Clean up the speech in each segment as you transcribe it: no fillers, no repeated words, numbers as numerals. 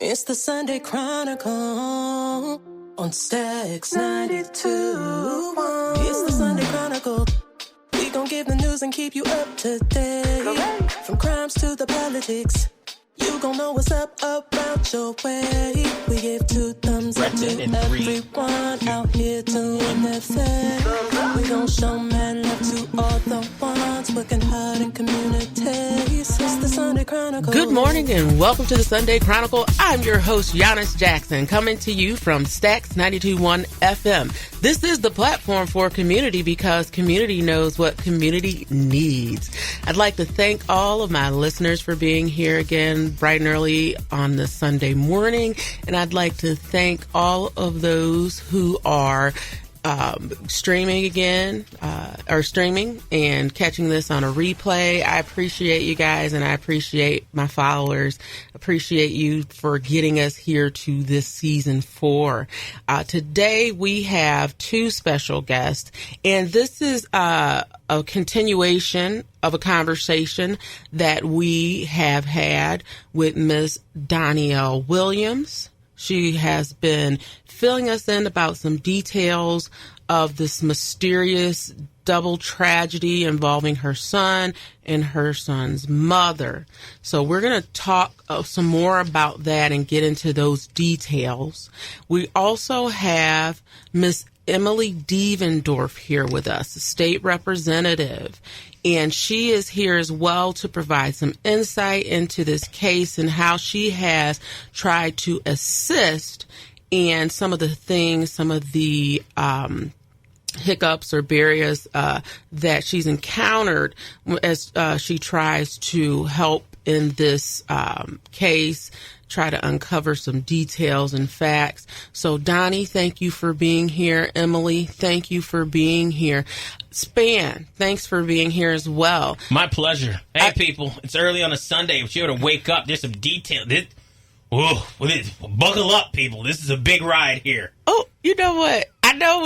It's the Sunday Chronicle on Stacks 92.1. It's the Sunday Chronicle. We gon' give the news and keep you up to date. From crimes to the politics, you gon' know what's up around your way. We give 2 thumbs up to everyone out here doing their thing. We gon' show mad love to all the ones working hard in communities. It's the Sunday Chronicle. Good morning and welcome to the Sunday Chronicle. I'm your host, Yanice Jackson, coming to you from Stacks 92.1 FM. This is the platform for community because community knows what community needs. I'd like to thank all of my listeners for being here again bright and early on this Sunday morning. And I'd like to thank all of those who are streaming again, or streaming and catching this on a replay. I appreciate you guys and I appreciate my followers. Appreciate you for getting us here to this season 4. Today we have 2 special guests, and this is a continuation of a conversation that we have had with Ms. Donnielle Williams. She has been filling us in about some details of this mysterious double tragedy involving her son and her son's mother. So we're going to talk some more about that and get into those details. We also have Miss Emily Devendorf here with us, a state representative, and she is here as well to provide some insight into this case and how she has tried to assist in some of the things, some of the hiccups or barriers that she's encountered as she tries to help in this case, try to uncover some details and facts. So, Donnie, thank you for being here. Emily, thank you for being here. Span, thanks for being here as well. My pleasure. Hey, people, it's early on a Sunday. If you're to wake up, there's some detail. Buckle up, people. This is a big ride here. Oh, you know what? I know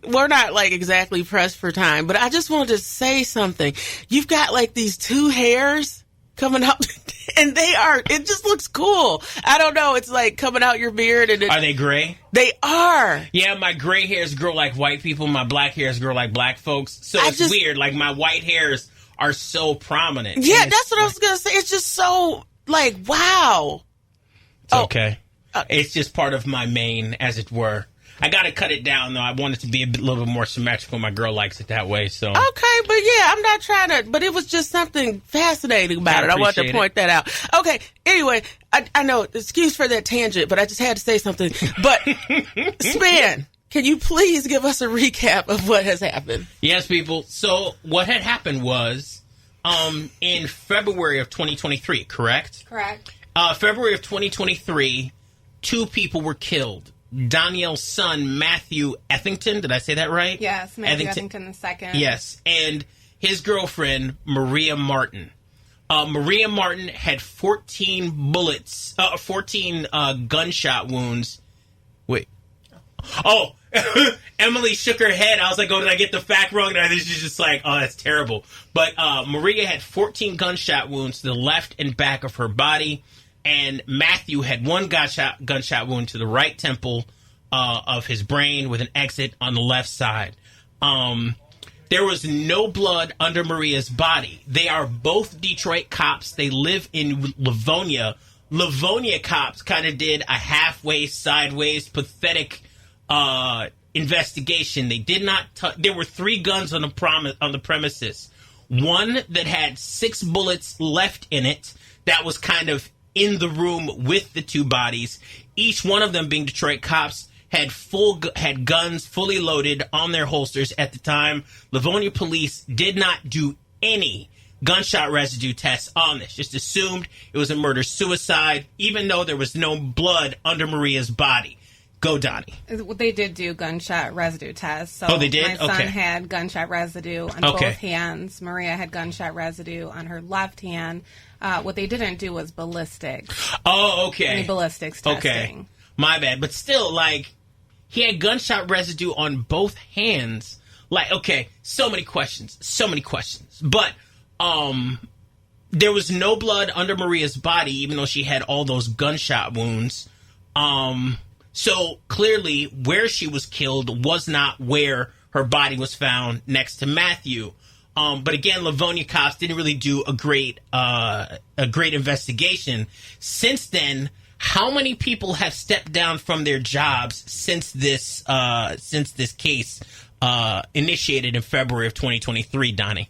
we're not like exactly pressed for time, but I just wanted to say something. You've got like these 2 hairs coming up, and it just looks cool. I don't know. It's like coming out your beard. And are they gray? They are. Yeah, my gray hairs grow like white people. My black hairs grow like black folks. So it's weird. Like my white hairs are so prominent. Yeah, that's what I was going to say. It's just so like, wow. It's okay. It's just part of my mane, as it were. I got to cut it down, though. I want it to be a little bit more symmetrical. My girl likes it that way, so. Okay, but yeah, I'm not trying to, but it was just something fascinating about it. I wanted to point that out. Okay, anyway, I know, excuse for that tangent, but I just had to say something. But, Span, can you please give us a recap of what has happened? Yes, people. So, what had happened was, in February of 2023, correct? Correct. February of 2023, 2 people were killed. Donnielle's son, Matthew Ethington. Did I say that right? Yes, Matthew Ethington II. Yes, and his girlfriend, Maria Martin. Maria Martin had 14 gunshot wounds. Wait. Oh, Emily shook her head. I was like, oh, did I get the fact wrong? And she's just like, oh, that's terrible. But Maria had 14 gunshot wounds to the left and back of her body. And Matthew had 1 gunshot wound to the right temple of his brain with an exit on the left side. There was no blood under Maria's body. They are both Detroit cops. They live in Livonia. Livonia cops kind of did a halfway, sideways, pathetic investigation. They did not. There were 3 guns on the premises. One that had 6 bullets left in it. That was kind of in the room with the 2 bodies. Each one of them, being Detroit cops, had guns fully loaded on their holsters at the time. Livonia police did not do any gunshot residue tests on this. Just assumed it was a murder-suicide, even though there was no blood under Maria's body. Go, Donnie. They did do gunshot residue tests. So oh, they did? My son had gunshot residue on both hands. Maria had gunshot residue on her left hand. What they didn't do was ballistics. Oh, okay. Any ballistics testing. Okay. My bad. But still, like, he had gunshot residue on both hands. Like, okay, so many questions. But there was no blood under Maria's body, even though she had all those gunshot wounds. So clearly where she was killed was not where her body was found next to Matthew. But again, Livonia cops didn't really do a great investigation. Since then, how many people have stepped down from their jobs since this case initiated in February of 2023, Donnie?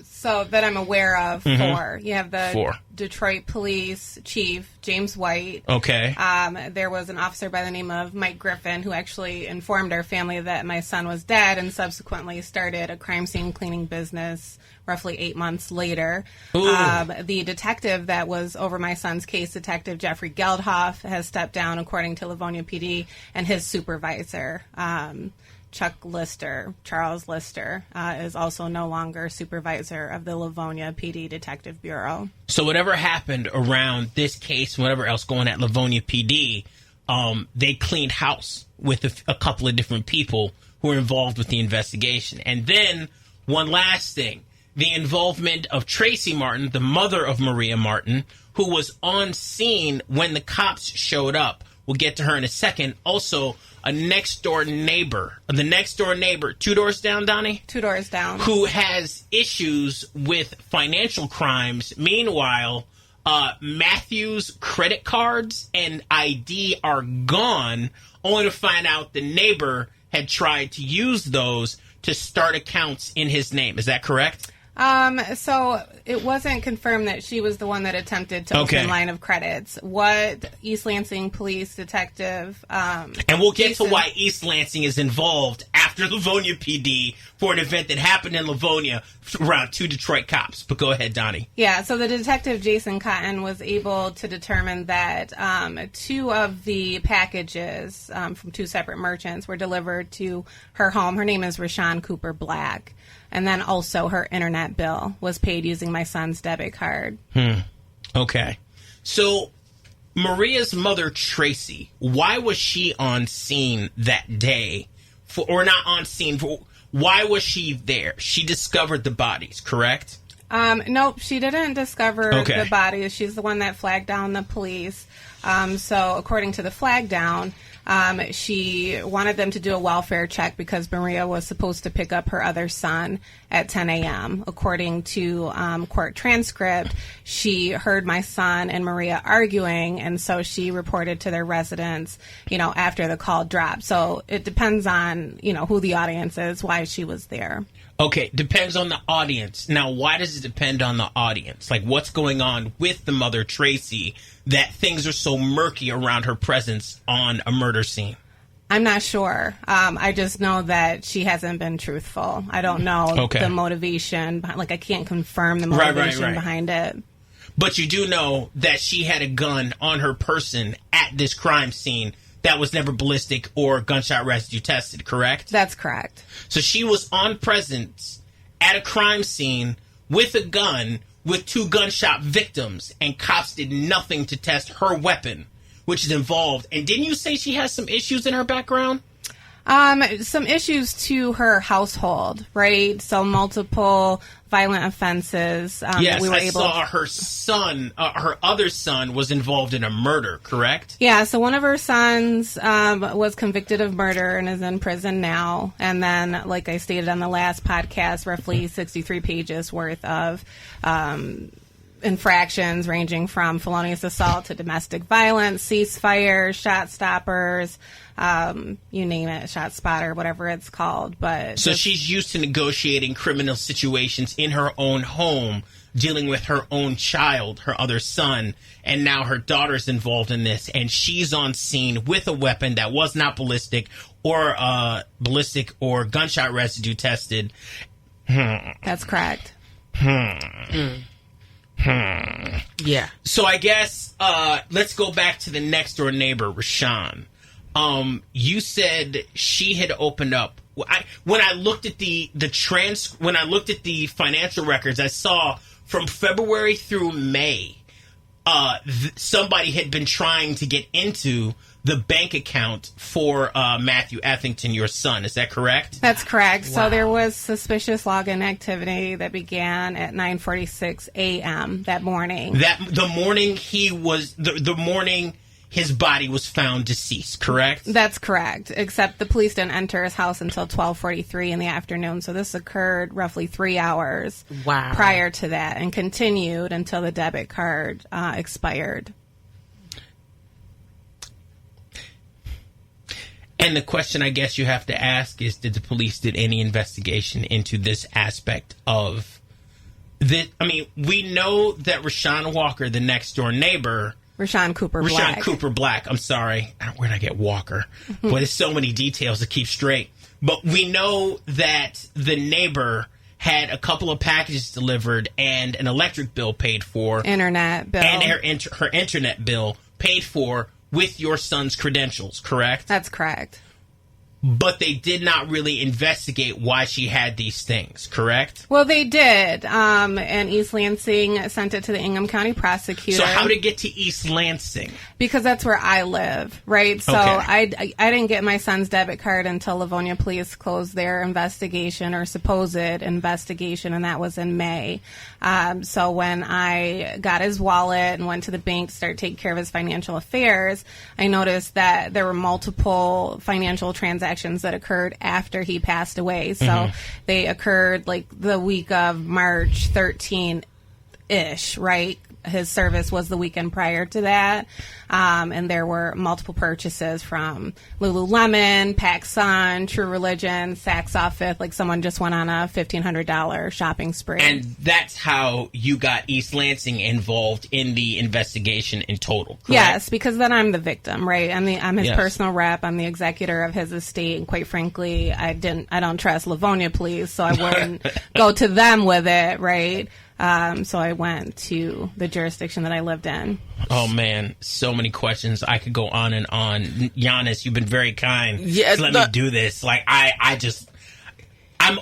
So that I'm aware of, four. You have the 4. Detroit Police Chief, James White. Okay. There was an officer by the name of Mike Griffin who actually informed our family that my son was dead and subsequently started a crime scene cleaning business roughly 8 months later. The detective that was over my son's case, Detective Jeffrey Geldhoff, has stepped down according to Livonia PD, and his supervisor, Charles Lister, is also no longer supervisor of the Livonia PD Detective Bureau. So whatever happened around this case, whatever else going at Livonia PD, they cleaned house with a couple of different people who were involved with the investigation. And then one last thing, the involvement of Tracy Martin, the mother of Maria Martin, who was on scene when the cops showed up. We'll get to her in a second. Also, the next door neighbor, 2 doors down, Donnie? 2 doors down. Who has issues with financial crimes. Meanwhile, Matthew's credit cards and ID are gone, only to find out the neighbor had tried to use those to start accounts in his name. Is that correct? So it wasn't confirmed that she was the one that attempted to open line of credits. What East Lansing Police Detective, and we'll get to why East Lansing is involved after Livonia PD for an event that happened in Livonia around 2 Detroit cops. But go ahead, Donnie. Yeah, so the detective Jason Cotton was able to determine that 2 of the packages from 2 separate merchants were delivered to her home. Her name is Rashawn Cooper Black. And then also her internet bill was paid using my son's debit card. Okay. So Maria's mother, Tracy, why was she on scene that day? Or not on scene. Why was she there? She discovered the bodies, correct? Nope, she didn't discover the bodies. She's the one that flagged down the police. So according to the flag down, she wanted them to do a welfare check because Maria was supposed to pick up her other son at 10 a.m. According to court transcript, she heard my son and Maria arguing, and so she reported to their residence, after the call dropped. So it depends on, who the audience is, why she was there. Okay, depends on the audience. Now, why does it depend on the audience? Like, what's going on with the mother, Tracy, that things are so murky around her presence on a murder scene? I'm not sure. I just know that she hasn't been truthful. I don't know the motivation. Like, I can't confirm the motivation behind it. But you do know that she had a gun on her person at this crime scene that was never ballistic or gunshot residue tested, correct? That's correct. So she was on presence at a crime scene with a gun with 2 gunshot victims, and cops did nothing to test her weapon, which is involved. And didn't you say she has some issues in her background? Some issues to her household, right? So multiple violent offenses. Yes, I saw her son, her other son was involved in a murder, correct? Yeah, so one of her sons was convicted of murder and is in prison now. And then, like I stated on the last podcast, roughly 63 pages worth of infractions ranging from felonious assault to domestic violence, ceasefire, shot stoppers, you name it, shot spotter, whatever it's called. But so she's used to negotiating criminal situations in her own home, dealing with her own child, her other son, and now her daughter's involved in this, and she's on scene with a weapon that was not ballistic or gunshot residue tested. That's correct. Yeah. So I guess let's go back to the next door neighbor, Rashawn. You said she had opened up. When I looked at the financial records, I saw from February through May, somebody had been trying to get into the bank account for Matthew Etherington, your son. Is that correct? That's correct. Wow. So there was suspicious login activity that began at 9:46 a.m. that morning. The morning the morning his body was found deceased, correct? That's correct, except the police didn't enter his house until 12:43 in the afternoon. So this occurred roughly 3 hours prior to that and continued until the debit card expired. And the question I guess you have to ask is, did the police did any investigation into this aspect of the? I mean, we know that Rashawn Walker, the next door neighbor, Rashawn Cooper Black. I'm sorry. Where did I get Walker? Boy, there's so many details to keep straight. But we know that the neighbor had a couple of packages delivered and an electric bill paid for. Internet bill. And her internet bill paid for with your son's credentials, correct? That's correct. But they did not really investigate why she had these things, correct? Well, they did. And East Lansing sent it to the Ingham County prosecutor. So how did it get to East Lansing? Because that's where I live, right? So okay. I didn't get my son's debit card until Livonia Police closed their investigation or supposed investigation, and that was in May. So when I got his wallet and went to the bank to start taking care of his financial affairs, I noticed that there were multiple financial transactions that occurred after he passed away. So they occurred like the week of March 13-ish, right? His service was the weekend prior to that. And there were multiple purchases from Lululemon, PacSun, True Religion, Saks Off Fifth. Like someone just went on a $1,500 shopping spree. And that's how you got East Lansing involved in the investigation in total, correct? Yes, because then I'm the victim, right? I'm his personal rep. I'm the executor of his estate. And quite frankly, I don't trust Livonia Police, so I wouldn't go to them with it, right? So I went to the jurisdiction that I lived in. Oh, man. So many questions. I could go on and on. Yanice, you've been very kind to let me do this. Like, I'm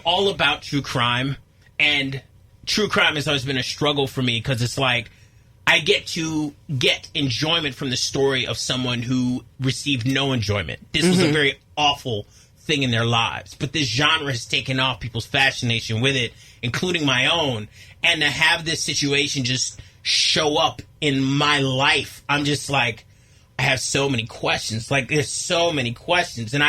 all about true crime. And true crime has always been a struggle for me because it's like I get to get enjoyment from the story of someone who received no enjoyment. This was a very awful thing in their lives. But this genre has taken off, people's fascination with it, including my own. And to have this situation just show up in my life, I'm just like, I have so many questions. Like, there's so many questions. And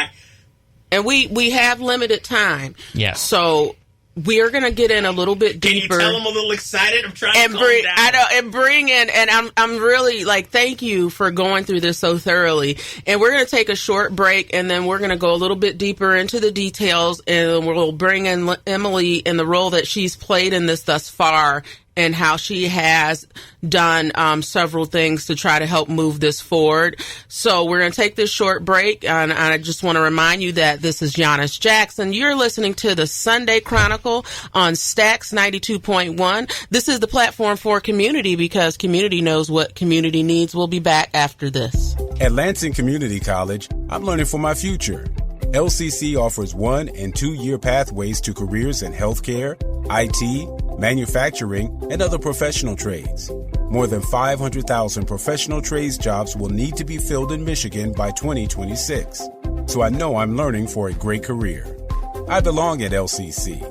we have limited time. Yeah. So we are going to get in a little bit deeper. Can you tell I'm a little excited? I'm trying to calm down. I know, and bring in, and I'm really like, thank you for going through this so thoroughly. And we're going to take a short break, and then we're going to go a little bit deeper into the details, and we'll bring in Emily in the role that she's played in this thus far, and how she has done several things to try to help move this forward. So we're going to take this short break, and I just want to remind you that this is Yanice Jackson. You're listening to the Sunday Chronicle on Stax 92.1. This is the platform for community because community knows what community needs. We'll be back after this. At Lansing Community College, I'm learning for my future. LCC offers 1- and 2-year pathways to careers in healthcare, IT, manufacturing, and other professional trades. More than 500,000 professional trades jobs will need to be filled in Michigan by 2026. So I know I'm learning for a great career. I belong at LCC.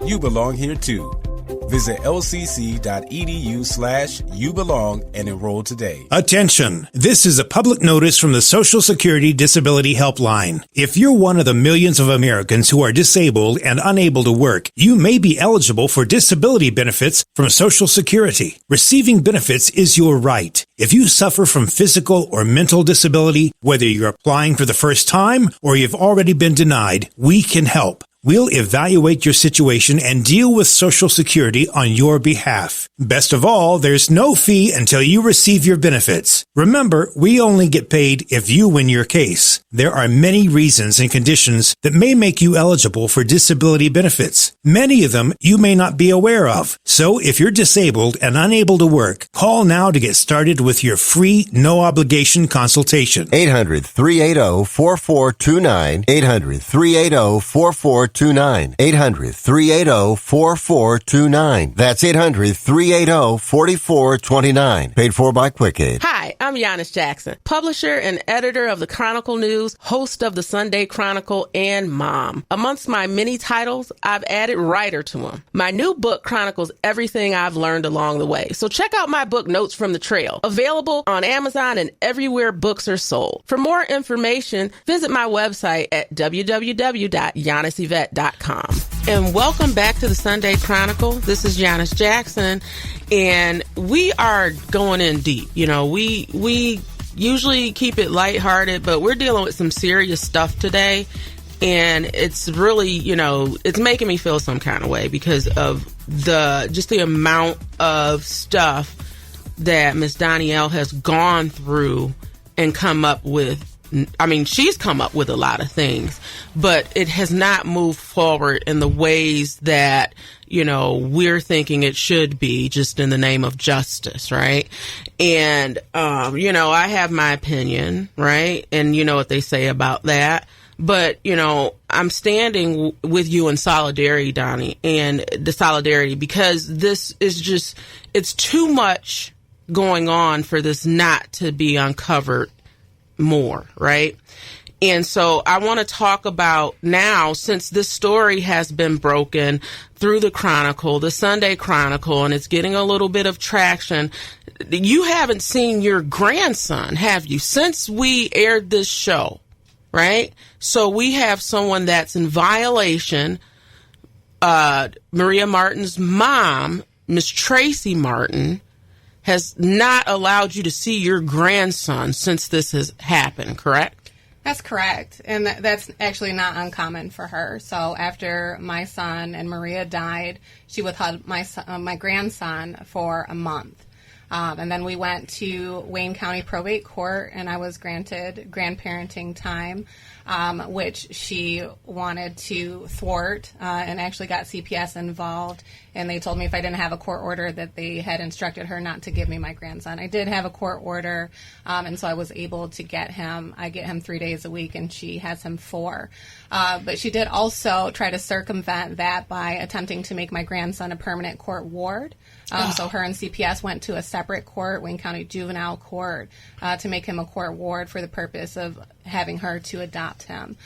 You belong here too. Visit lcc.edu/youbelong and enroll today. Attention! This is a public notice from the Social Security Disability Helpline. If you're one of the millions of Americans who are disabled and unable to work, you may be eligible for disability benefits from Social Security. Receiving benefits is your right. If you suffer from physical or mental disability, whether you're applying for the first time or you've already been denied, we can help. We'll evaluate your situation and deal with Social Security on your behalf. Best of all, there's no fee until you receive your benefits. Remember, we only get paid if you win your case. There are many reasons and conditions that may make you eligible for disability benefits. Many of them you may not be aware of. So if you're disabled and unable to work, call now to get started with your free, no-obligation consultation. 800-380-4429. 800-380-4429. 800-380-4429. That's 800-380-4429. Paid for by Quick Aid. Hi, Hi, I'm Yanice Jackson, publisher and editor of the Chronicle News, host of the Sunday Chronicle, and mom. Amongst my many titles, I've added writer to them. My new book chronicles everything I've learned along the way. So check out my book, Notes from the Trail, available on Amazon and everywhere books are sold. For more information, visit my website at www.yaniceyvette.com. And welcome back to the Sunday Chronicle. This is Yanice Jackson, and we are going in deep. You know, we usually keep it lighthearted, but we're dealing with some serious stuff today, and it's really, you know, it's making me feel some kind of way because of the amount of stuff that Miss Donnielle has gone through and come up with. I mean, she's come up with a lot of things, but it has not moved forward in the ways that, you know, we're thinking it should be, just in the name of justice, right? And, you know, I have my opinion, right? And you know what they say about that. But, you know, I'm standing with you in solidarity, Donnie, and the solidarity, because this is just, it's too much going on for this not to be uncovered more, right? And so I want to talk about now, since this story has been broken through the Chronicle, the Sunday Chronicle, and it's getting a little bit of traction. You haven't seen your grandson, have you, since we aired this show, right? So we have someone that's in violation. Maria Martin's mom, Miss Tracy Martin, has not allowed you to see your grandson since this has happened, correct? That's correct. And that's actually not uncommon for her. So after my son and Maria died, she withheld my grandson for a month. And then we went to Wayne County Probate Court, and I was granted grandparenting time, which she wanted to thwart, and actually got CPS involved. And they told me if I didn't have a court order that they had instructed her not to give me my grandson. I did have a court order, and so I was able to get him. I get him 3 days a week, and she has him 4. But she did also try to circumvent that by attempting to make my grandson a permanent court ward. So her and CPS went to a separate court, Wayne County Juvenile Court, to make him a court ward for the purpose of having her to adopt him.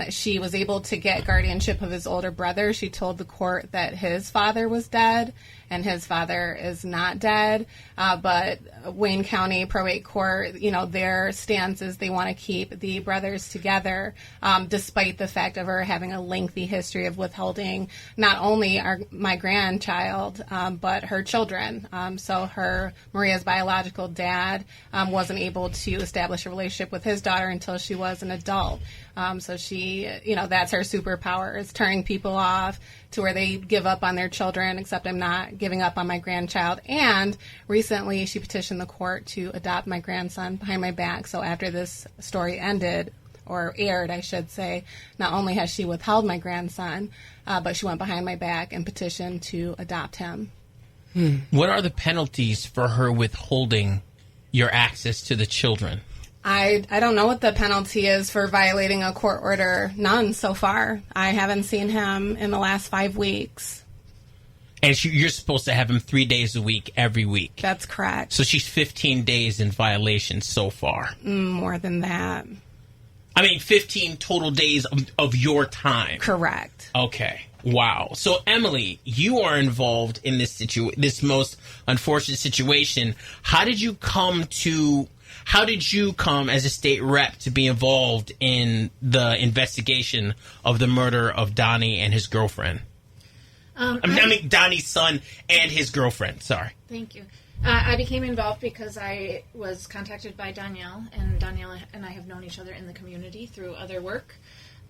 She was able to get guardianship of his older brother. She told the court that his father was dead and his father is not dead. But Wayne County Probate Court, you know, their stance is they want to keep the brothers together, despite the fact of her having a lengthy history of withholding not only my grandchild, but her children. So Maria's biological dad wasn't able to establish a relationship with his daughter until she was an adult. So she, you know, that's her superpower, is turning people off to where they give up on their children, except I'm not giving up on my grandchild. And recently she petitioned the court to adopt my grandson behind my back. So after this story ended, or aired, I should say, not only has she withheld my grandson, but she went behind my back and petitioned to adopt him. What are the penalties for her withholding your access to the children? I don't know what the penalty is for violating a court order. None so far. I haven't seen him in the last 5 weeks. And you're supposed to have him 3 days a week, every week. That's correct. So she's 15 days in violation so far. More than that. I mean, 15 total days of your time. Correct. Okay. Wow. So, Emily, you are involved in this most unfortunate situation. How did you come as a state rep to be involved in the investigation of the murder of Donnie and his girlfriend? I mean, Donnie's son and his girlfriend. Sorry. Thank you. I became involved because I was contacted by Donnielle, and Donnielle and I have known each other in the community through other work.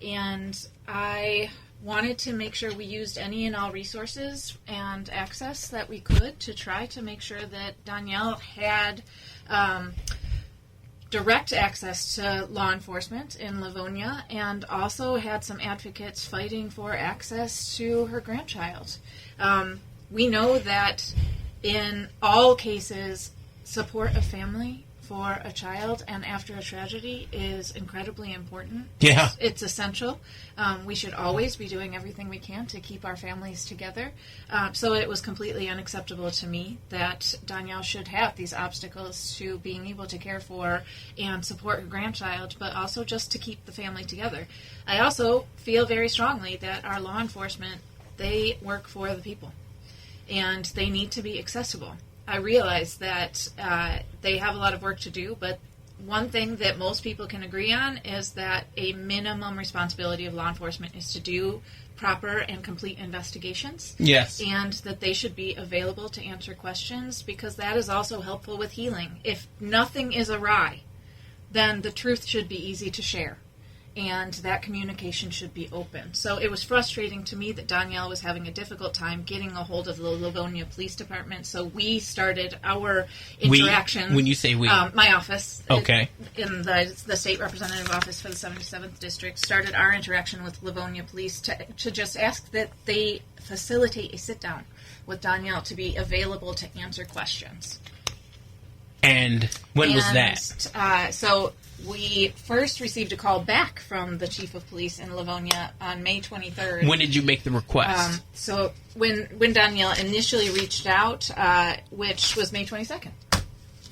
And I wanted to make sure we used any and all resources and access that we could to try to make sure that Donnielle had direct access to law enforcement in Livonia, and also had some advocates fighting for access to her grandchild. We know that in all cases, support of family for a child and after a tragedy is incredibly important. Yeah. It's essential. We should always be doing everything we can to keep our families together. So it was completely unacceptable to me that Donnielle should have these obstacles to being able to care for and support her grandchild, but also just to keep the family together. I also feel very strongly that our law enforcement, they work for the people, and they need to be accessible. I realize that they have a lot of work to do, but one thing that most people can agree on is that a minimum responsibility of law enforcement is to do proper and complete investigations. Yes. And that they should be available to answer questions, because that is also helpful with healing. If nothing is awry, then the truth should be easy to share, and that communication should be open. So it was frustrating to me that Donnielle was having a difficult time getting a hold of the Livonia Police Department, so we started our interaction. When you say we? My office. Okay. In the state representative office for the 77th District, started our interaction with Livonia Police to just ask that they facilitate a sit-down with Donnielle to be available to answer questions. And when was that? So we first received a call back from the chief of police in Livonia on May 23rd. When did you make the request? So when Donnielle initially reached out, which was May 22nd.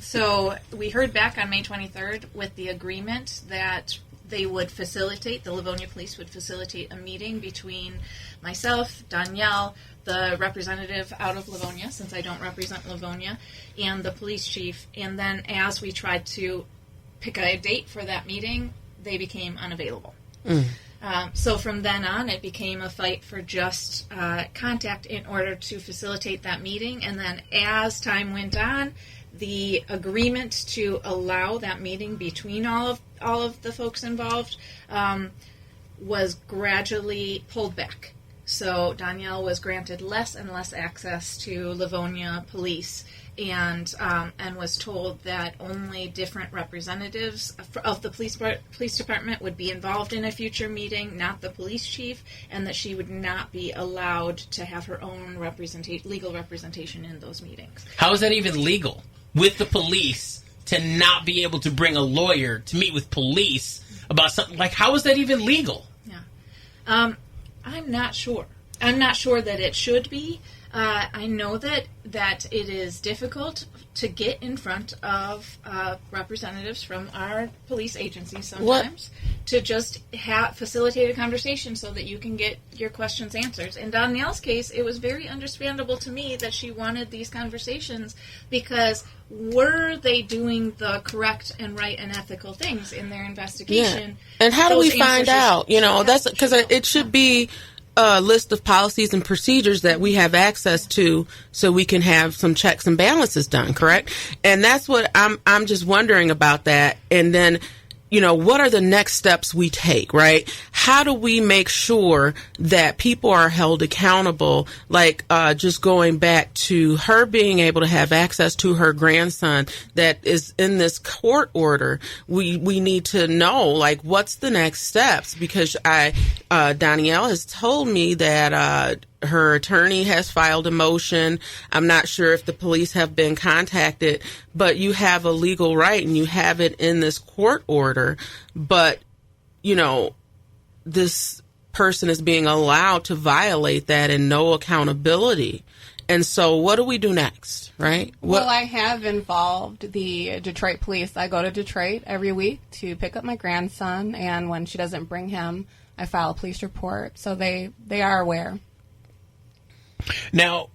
So we heard back on May 23rd with the agreement that they would facilitate, the Livonia Police would facilitate a meeting between myself, Donnielle, the representative out of Livonia, since I don't represent Livonia, and the police chief. And then as we tried to pick a date for that meeting, they became unavailable. So from then on, it became a fight for just contact in order to facilitate that meeting. And then as time went on, the agreement to allow that meeting between all of the folks involved was gradually pulled back. So Donnielle was granted less and less access to Livonia Police, and was told that only different representatives of the police department would be involved in a future meeting, not the police chief, and that she would not be allowed to have her own legal representation in those meetings. How is that even legal? With the police, to not be able to bring a lawyer to meet with police about something, like, how is that even legal? Yeah. I'm not sure. I'm not sure that it should be. I know that it is difficult to get in front of representatives from our police agencies sometimes to just facilitate a conversation so that you can get your questions answered. In Donnielle's case, it was very understandable to me that she wanted these conversations, because were they doing the correct and right and ethical things in their investigation? Yeah. And how do we find out? That's because it should be a list of policies and procedures that we have access to, so we can have some checks and balances done, correct? And that's what I'm just wondering about that. And then, what are the next steps we take, right? How do we make sure that people are held accountable? Like, just going back to her being able to have access to her grandson that is in this court order, we need to know, like, what's the next steps? Because Donnielle has told me that her attorney has filed a motion. I'm not sure if the police have been contacted, but you have a legal right and you have it in this court order. But, this person is being allowed to violate that and no accountability. And so what do we do next, right? Well, I have involved the Detroit police. I go to Detroit every week to pick up my grandson, and when she doesn't bring him, I file a police report. So they are aware. Now,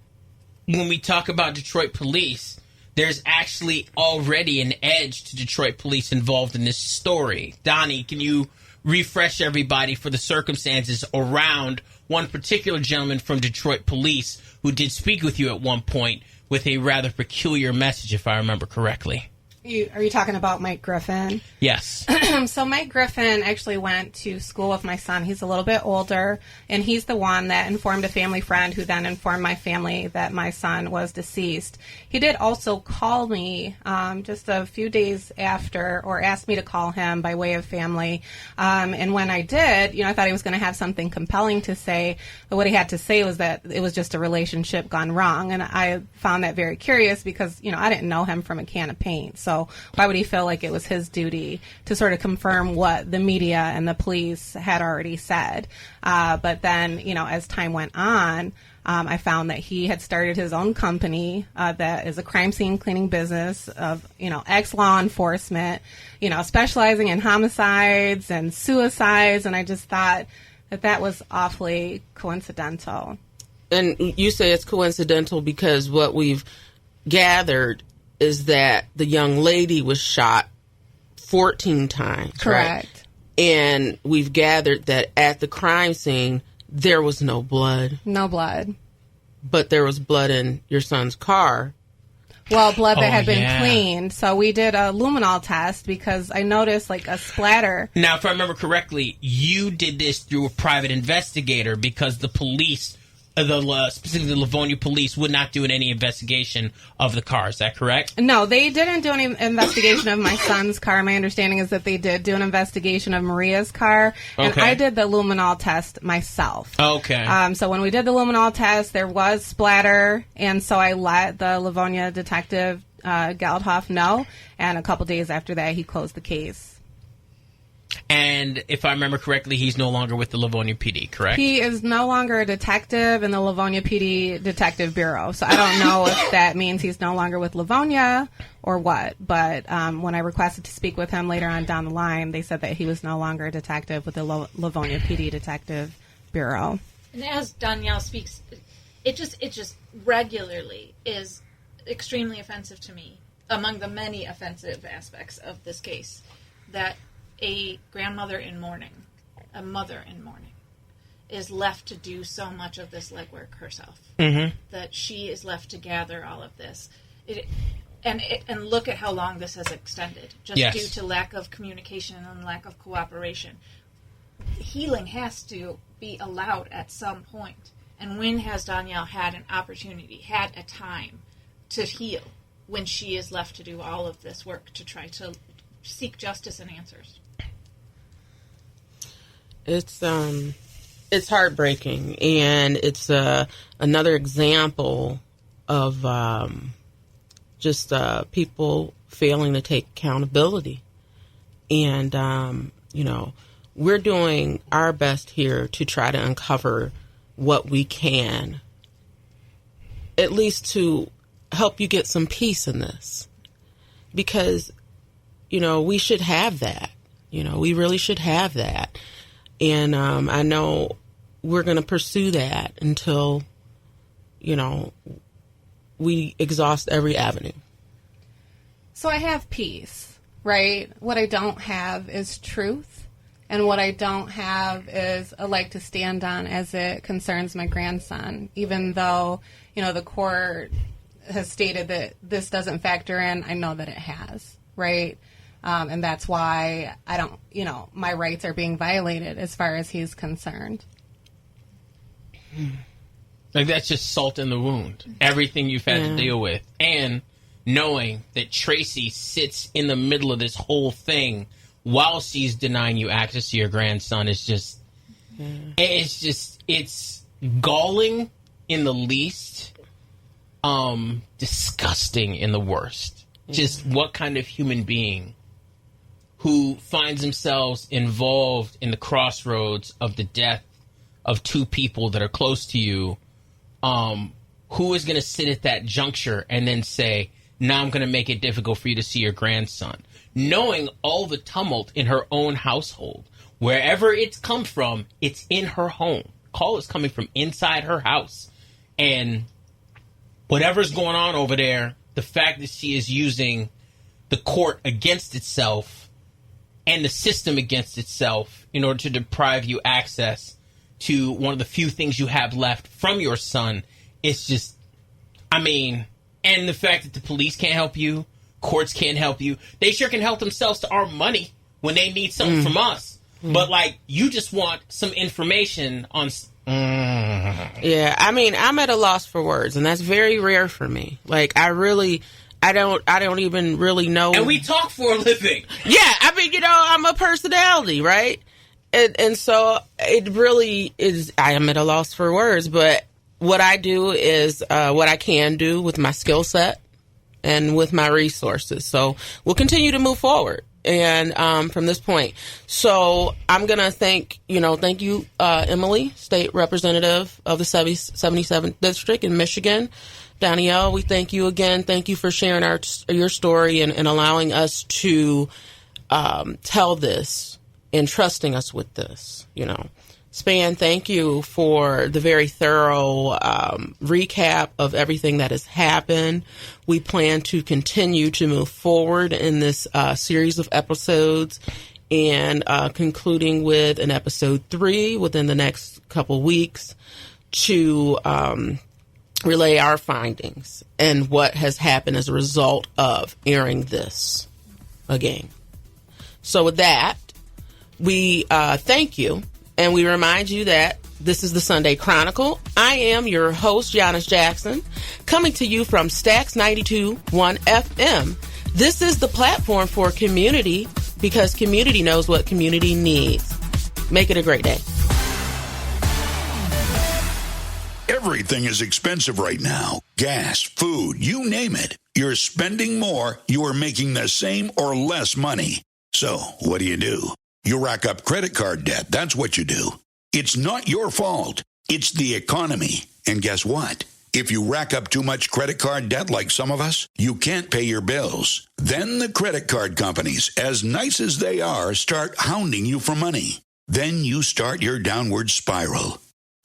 when we talk about Detroit police, there's actually already an edge to Detroit police involved in this story. Donnie, can you refresh everybody for the circumstances around one particular gentleman from Detroit police who did speak with you at one point with a rather peculiar message, if I remember correctly? Are you talking about Mike Griffin? Yes. So Mike Griffin actually went to school with my son. He's a little bit older, and he's the one that informed a family friend who then informed my family that my son was deceased. He did also call me just a few days after, or asked me to call him by way of family. And when I did, I thought he was going to have something compelling to say, but what he had to say was that it was just a relationship gone wrong. And I found that very curious because, I didn't know him from a can of paint. So So why would he feel like it was his duty to sort of confirm what the media and the police had already said? But then, as time went on, I found that he had started his own company that is a crime scene cleaning business of, ex-law enforcement, specializing in homicides and suicides. And I just thought that was awfully coincidental. And you say it's coincidental because what we've gathered is that the young lady was shot 14 times. Correct. Right? And we've gathered that at the crime scene, there was no blood. No blood. But there was blood in your son's car. Well, blood that had been cleaned. So we did a luminol test because I noticed like a splatter. Now, if I remember correctly, you did this through a private investigator because the police, specifically the Livonia police, would not do any investigation of the car. Is that correct? No, they didn't do any investigation of my son's car. My understanding is that they did do an investigation of Maria's car. And I did the luminol test myself. Okay. So when we did the luminol test, there was splatter. And so I let the Livonia detective, Geldhoff, know. And a couple days after that, he closed the case. And if I remember correctly, he's no longer with the Livonia PD, correct? He is no longer a detective in the Livonia PD Detective Bureau. So I don't know if that means he's no longer with Livonia or what. But when I requested to speak with him later on down the line, they said that he was no longer a detective with the Livonia PD Detective Bureau. And as Donnielle speaks, it just regularly is extremely offensive to me, among the many offensive aspects of this case, that a grandmother in mourning, a mother in mourning, is left to do so much of this legwork herself. Mm-hmm. That she is left to gather all of this. And look at how long this has extended, just due to lack of communication and lack of cooperation. Healing has to be allowed at some point. And when has Donnielle had an opportunity, had a time to heal, when she is left to do all of this work to try to seek justice and answers? It's heartbreaking, and it's another example of just people failing to take accountability. And we're doing our best here to try to uncover what we can, at least to help you get some peace in this, because we should have that. We really should have that. And I know we're going to pursue that until, we exhaust every avenue. So I have peace, right? What I don't have is truth. And what I don't have is a leg to stand on as it concerns my grandson, even though, the court has stated that this doesn't factor in. I know that it has, right? And that's why I don't, my rights are being violated as far as he's concerned. Like, that's just salt in the wound. Everything you've had to deal with. And knowing that Tracy sits in the middle of this whole thing while she's denying you access to your grandson is just, it's galling in the least, disgusting in the worst. Just what kind of human being who finds themselves involved in the crossroads of the death of two people that are close to you, who is going to sit at that juncture and then say, now I'm going to make it difficult for you to see your grandson, knowing all the tumult in her own household. Wherever it's come from, it's in her home. Call is coming from inside her house. And whatever's going on over there, the fact that she is using the court against itself and the system against itself in order to deprive you access to one of the few things you have left from your son, it's just, and the fact that the police can't help you, courts can't help you. They sure can help themselves to our money when they need something from us. But, you just want some information on... Yeah, I'm at a loss for words, and that's very rare for me. I don't even really know. And we talk for a living. Yeah, I'm a personality, right? And so it really is, I am at a loss for words, but what I do is what I can do with my skill set, and with my resources. So we'll continue to move forward. And from this point, so I'm gonna thank you, Emily, State Representative of the 77th District in Michigan. Donnielle, we thank you again. Thank you for sharing your story and allowing us to tell this and trusting us with this. Span, thank you for the very thorough recap of everything that has happened. We plan to continue to move forward in this series of episodes and concluding with an episode 3 within the next couple weeks to relay our findings and what has happened as a result of airing this again. So with that, we thank you. And we remind you that this is the Sunday Chronicle. I am your host, Yanice Jackson, coming to you from Stax 92.1 FM. This is the platform for community because community knows what community needs. Make it a great day. Everything is expensive right now. Gas, food, you name it. You're spending more, you are making the same or less money. So what do? You rack up credit card debt. That's what you do. It's not your fault. It's the economy. And guess what? If you rack up too much credit card debt like some of us, you can't pay your bills. Then the credit card companies, as nice as they are, start hounding you for money. Then you start your downward spiral.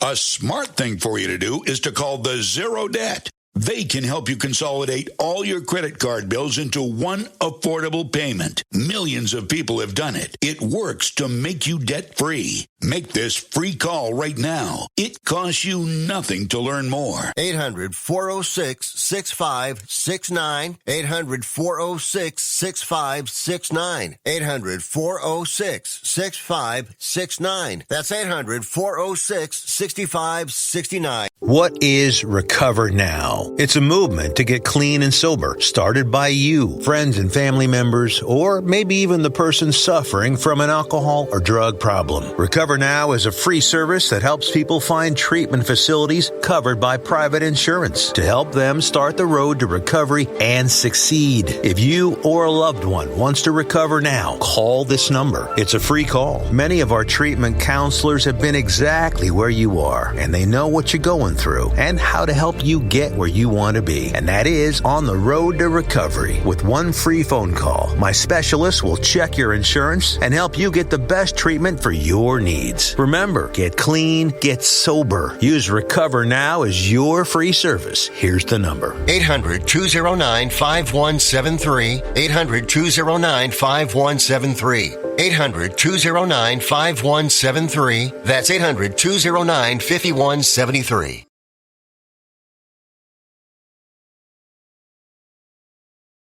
A smart thing for you to do is to call the Zero Debt. They can help you consolidate all your credit card bills into one affordable payment. Millions of people have done it. It works to make you debt-free. Make this free call right now. It costs you nothing to learn more. 800-406-6569. 800-406-6569. 800-406-6569. That's 800-406-6569. What is Recover Now? It's a movement to get clean and sober, started by you, friends and family members, or maybe even the person suffering from an alcohol or drug problem. Recover Now is a free service that helps people find treatment facilities covered by private insurance to help them start the road to recovery and succeed. If you or a loved one wants to recover now, call this number. It's a free call. Many of our treatment counselors have been exactly where you are, and they know what you're going through and how to help you get where you want to be. And that is on the road to recovery. With one free phone call, my specialist will check your insurance and help you get the best treatment for your needs. Remember, get clean, get sober. Use Recover Now as your free service. Here's the number. 800-209-5173. 800-209-5173. 800-209-5173. That's 800-209-5173.